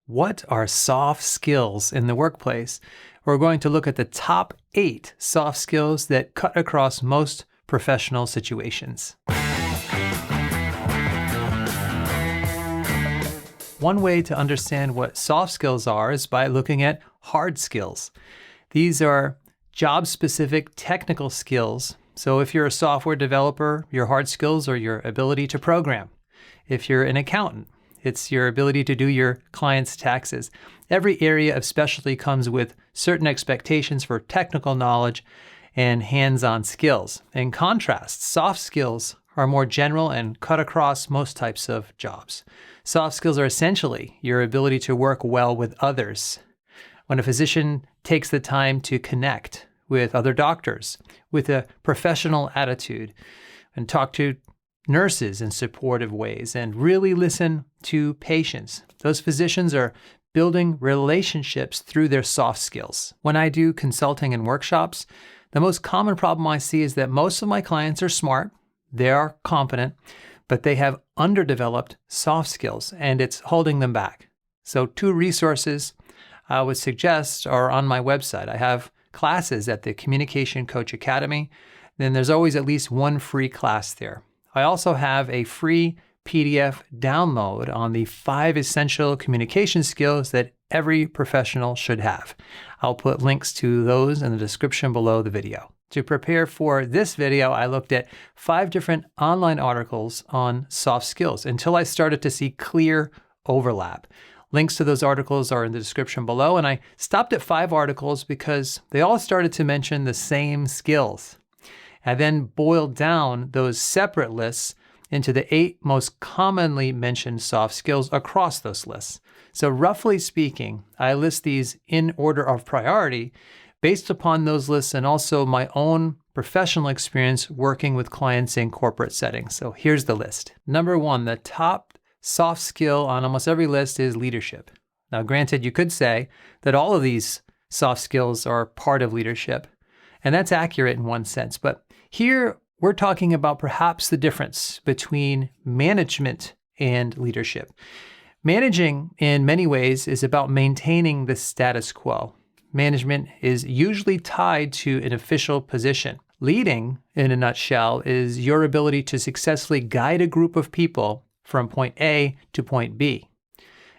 What are soft skills in the workplace? We're going to look at the top 8 soft skills that cut across most professional situations. One way to understand what soft skills are is by looking at hard skills. These are job-specific technical skills. So if you're a software developer, your hard skills are your ability to program. If you're an accountant, it's your ability to do your client's taxes. Every area of specialty comes with certain expectations for technical knowledge and hands-on skills. In contrast, soft skills are more general and cut across most types of jobs. Soft skills are essentially your ability to work well with others. When a physician takes the time to connect with other doctors with a professional attitude and talk to nurses in supportive ways and really listen to patients, those physicians are building relationships through their soft skills. When I do consulting and workshops, the most common problem I see is that most of my clients are smart, they are competent, but they have underdeveloped soft skills and it's holding them back. So 2 resources I would suggest are on my website. I have classes at the Communication Coach Academy. Then there's always at least one free class there. I also have a free PDF download on the 5 essential communication skills that every professional should have. I'll put links to those in the description below the video. To prepare for this video, I looked at 5 different online articles on soft skills until I started to see clear overlap. Links to those articles are in the description below, and I stopped at 5 articles because they all started to mention the same skills. I then boiled down those separate lists into the 8 most commonly mentioned soft skills across those lists. So roughly speaking, I list these in order of priority based upon those lists and also my own professional experience working with clients in corporate settings. So here's the list. Number 1, the top soft skill on almost every list is leadership. Now, granted, you could say that all of these soft skills are part of leadership, and that's accurate in one sense, but here, we're talking about perhaps the difference between management and leadership. Managing, in many ways, is about maintaining the status quo. Management is usually tied to an official position. Leading, in a nutshell, is your ability to successfully guide a group of people from point A to point B.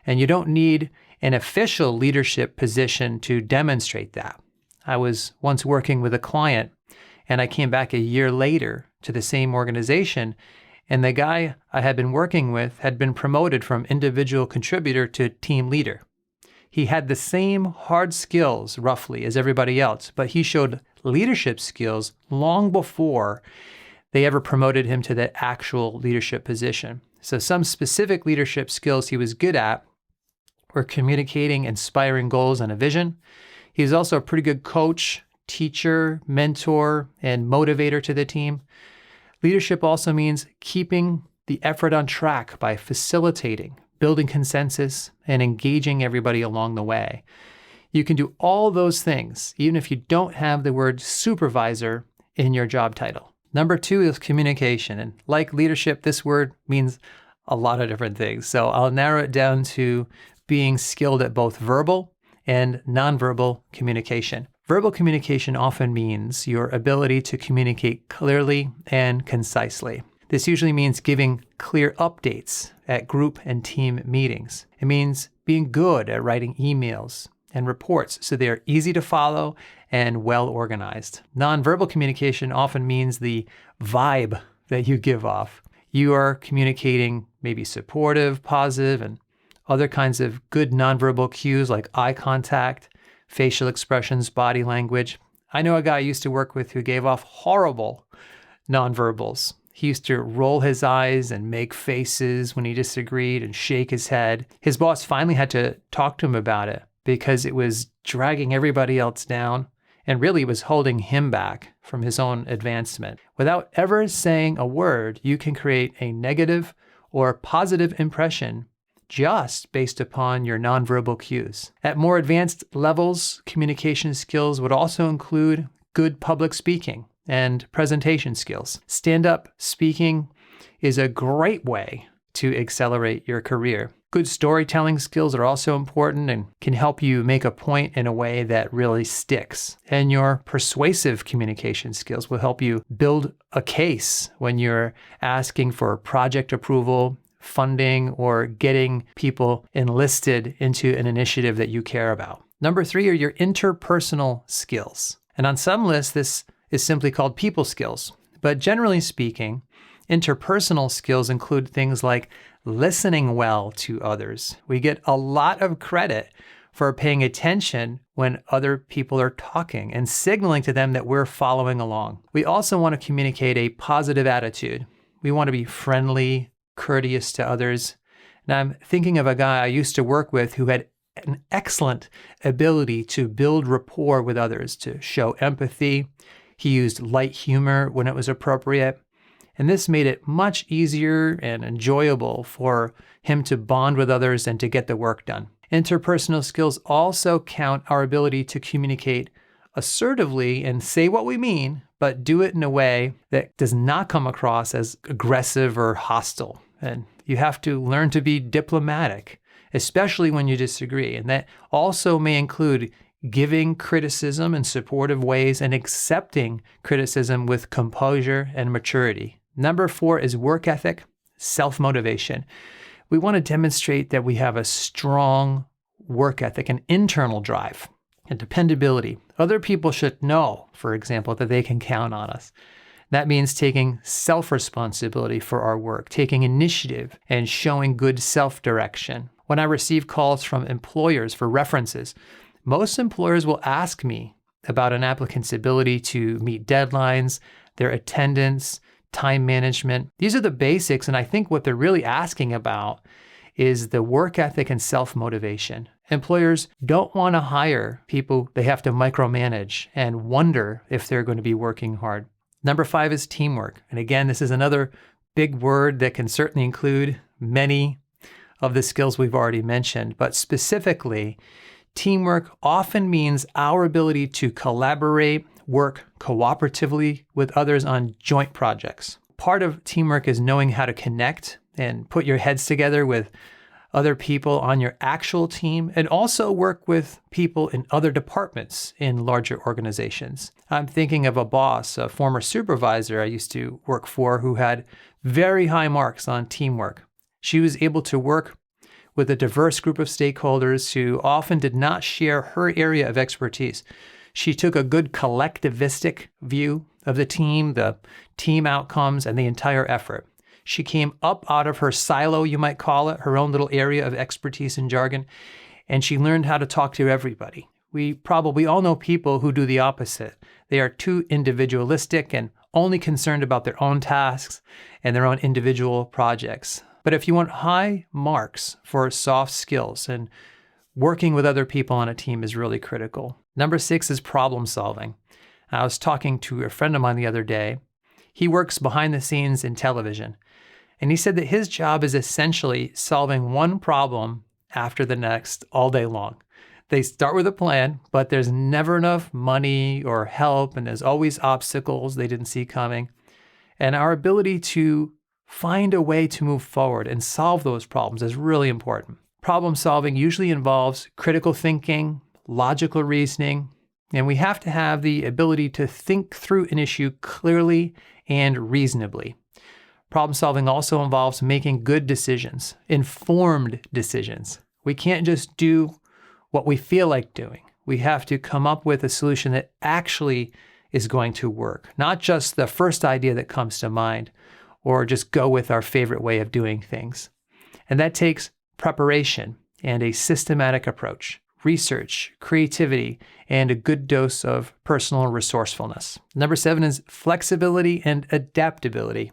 And you don't need an official leadership position to demonstrate that. I was once working with a client and I came back a year later to the same organization, and the guy I had been working with had been promoted from individual contributor to team leader. He had the same hard skills, roughly, as everybody else, but he showed leadership skills long before they ever promoted him to the actual leadership position. So some specific leadership skills he was good at were communicating inspiring goals and a vision. He was also a pretty good coach, teacher, mentor, and motivator to the team. Leadership also means keeping the effort on track by facilitating, building consensus, and engaging everybody along the way. You can do all those things, even if you don't have the word supervisor in your job title. Number 2 is communication. And like leadership, this word means a lot of different things. So I'll narrow it down to being skilled at both verbal and nonverbal communication. Verbal communication often means your ability to communicate clearly and concisely. This usually means giving clear updates at group and team meetings. It means being good at writing emails and reports so they are easy to follow and well organized. Nonverbal communication often means the vibe that you give off. You are communicating maybe supportive, positive, and other kinds of good nonverbal cues like eye contact, facial expressions, body language. I know a guy I used to work with who gave off horrible nonverbals. He used to roll his eyes and make faces when he disagreed and shake his head. His boss finally had to talk to him about it because it was dragging everybody else down and really was holding him back from his own advancement. Without ever saying a word, you can create a negative or positive impression just based upon your nonverbal cues. At more advanced levels, communication skills would also include good public speaking and presentation skills. Stand-up speaking is a great way to accelerate your career. Good storytelling skills are also important and can help you make a point in a way that really sticks. And your persuasive communication skills will help you build a case when you're asking for project approval, funding, or getting people enlisted into an initiative that you care about. Number 3 are your interpersonal skills. And on some lists, this is simply called people skills. But generally speaking, interpersonal skills include things like listening well to others. We get a lot of credit for paying attention when other people are talking and signaling to them that we're following along. We also want to communicate a positive attitude. We want to be friendly, courteous to others. And I'm thinking of a guy I used to work with who had an excellent ability to build rapport with others, to show empathy. He used light humor when it was appropriate. And this made it much easier and enjoyable for him to bond with others and to get the work done. Interpersonal skills also count our ability to communicate assertively and say what we mean, but do it in a way that does not come across as aggressive or hostile. And you have to learn to be diplomatic, especially when you disagree. And that also may include giving criticism in supportive ways and accepting criticism with composure and maturity. Number 4 is work ethic, self-motivation. We want to demonstrate that we have a strong work ethic, an internal drive, and dependability. Other people should know, for example, that they can count on us. That means taking self-responsibility for our work, taking initiative, and showing good self-direction. When I receive calls from employers for references, most employers will ask me about an applicant's ability to meet deadlines, their attendance, time management. These are the basics, and I think what they're really asking about is the work ethic and self-motivation. Employers don't want to hire people they have to micromanage and wonder if they're going to be working hard. Number 5 is teamwork. And again, this is another big word that can certainly include many of the skills we've already mentioned, but specifically, teamwork often means our ability to collaborate, work cooperatively with others on joint projects. Part of teamwork is knowing how to connect and put your heads together with other people on your actual team, and also work with people in other departments in larger organizations. I'm thinking of a boss, a former supervisor I used to work for, who had very high marks on teamwork. She was able to work with a diverse group of stakeholders who often did not share her area of expertise. She took a good collectivistic view of the team outcomes, and the entire effort. She came up out of her silo, you might call it, her own little area of expertise and jargon, and she learned how to talk to everybody. We probably all know people who do the opposite. They are too individualistic and only concerned about their own tasks and their own individual projects. But if you want high marks for soft skills, and working with other people on a team is really critical. Number 6 is problem solving. I was talking to a friend of mine the other day. He works behind the scenes in television, and he said that his job is essentially solving one problem after the next all day long. They start with a plan, but there's never enough money or help, and there's always obstacles they didn't see coming. And our ability to find a way to move forward and solve those problems is really important. Problem solving usually involves critical thinking, logical reasoning, and we have to have the ability to think through an issue clearly and reasonably. Problem solving also involves making good decisions, informed decisions. We can't just do what we feel like doing. We have to come up with a solution that actually is going to work, not just the first idea that comes to mind, or just go with our favorite way of doing things. And that takes preparation and a systematic approach, research, creativity, and a good dose of personal resourcefulness. Number 7 is flexibility and adaptability.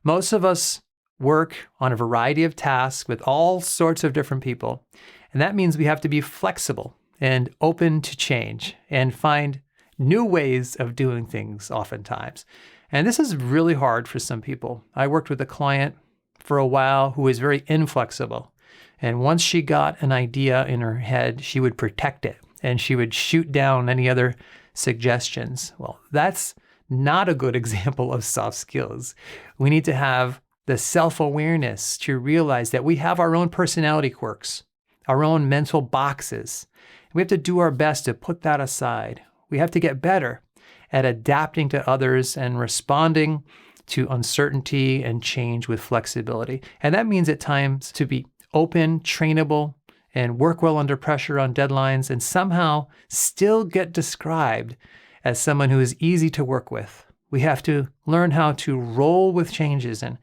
Most of us work on a variety of tasks with all sorts of different people, and that means we have to be flexible and open to change and find new ways of doing things oftentimes. And this is really hard for some people. I worked with a client for a while who was very inflexible. And once she got an idea in her head, she would protect it and she would shoot down any other suggestions. Well, that's not a good example of soft skills. We need to have the self-awareness to realize that we have our own personality quirks, our own mental boxes. We have to do our best to put that aside. We have to get better at adapting to others and responding to uncertainty and change with flexibility. And that means at times to be open, trainable, and work well under pressure on deadlines, and somehow still get described as someone who is easy to work with. We have to learn how to roll with changes and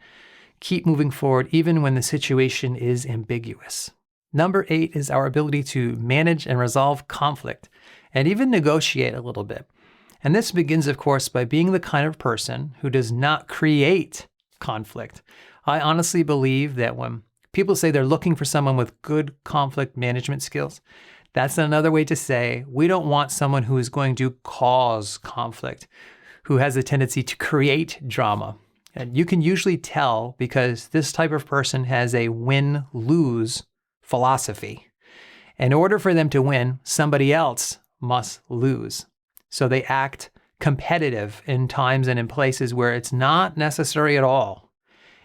keep moving forward even when the situation is ambiguous. Number 8 is our ability to manage and resolve conflict and even negotiate a little bit. And this begins, of course, by being the kind of person who does not create conflict. I honestly believe that when people say they're looking for someone with good conflict management skills, that's another way to say we don't want someone who is going to cause conflict, who has a tendency to create drama. And you can usually tell because this type of person has a win-lose philosophy. In order for them to win, somebody else must lose. So they act competitive in times and in places where it's not necessary at all.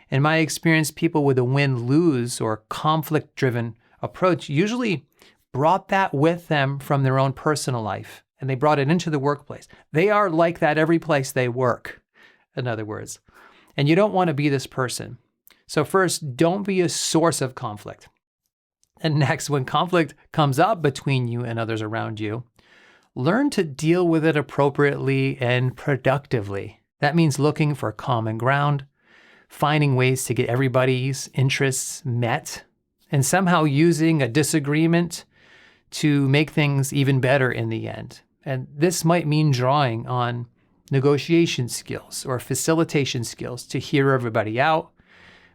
In my experience, people with a win-lose or conflict-driven approach usually brought that with them from their own personal life, and they brought it into the workplace. They are like that every place they work, in other words. And you don't want to be this person. So first, don't be a source of conflict. And next, when conflict comes up between you and others around you, learn to deal with it appropriately and productively. That means looking for common ground, finding ways to get everybody's interests met, and somehow using a disagreement to make things even better in the end. And this might mean drawing on negotiation skills or facilitation skills to hear everybody out,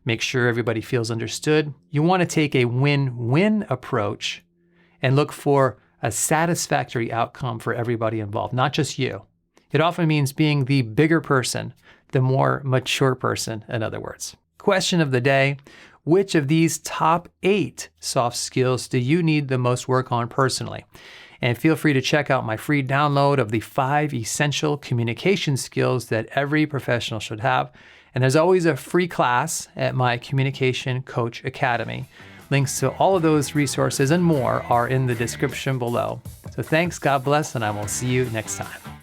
make sure everybody feels understood. You want to take a win-win approach and look for a satisfactory outcome for everybody involved, not just you. It often means being the bigger person, the more mature person, in other words. Question of the day: which of these top 8 soft skills do you need the most work on personally? And feel free to check out my free download of the 5 essential communication skills that every professional should have. And there's always a free class at my Communication Coach Academy. Links to all of those resources and more are in the description below. So thanks, God bless, and I will see you next time.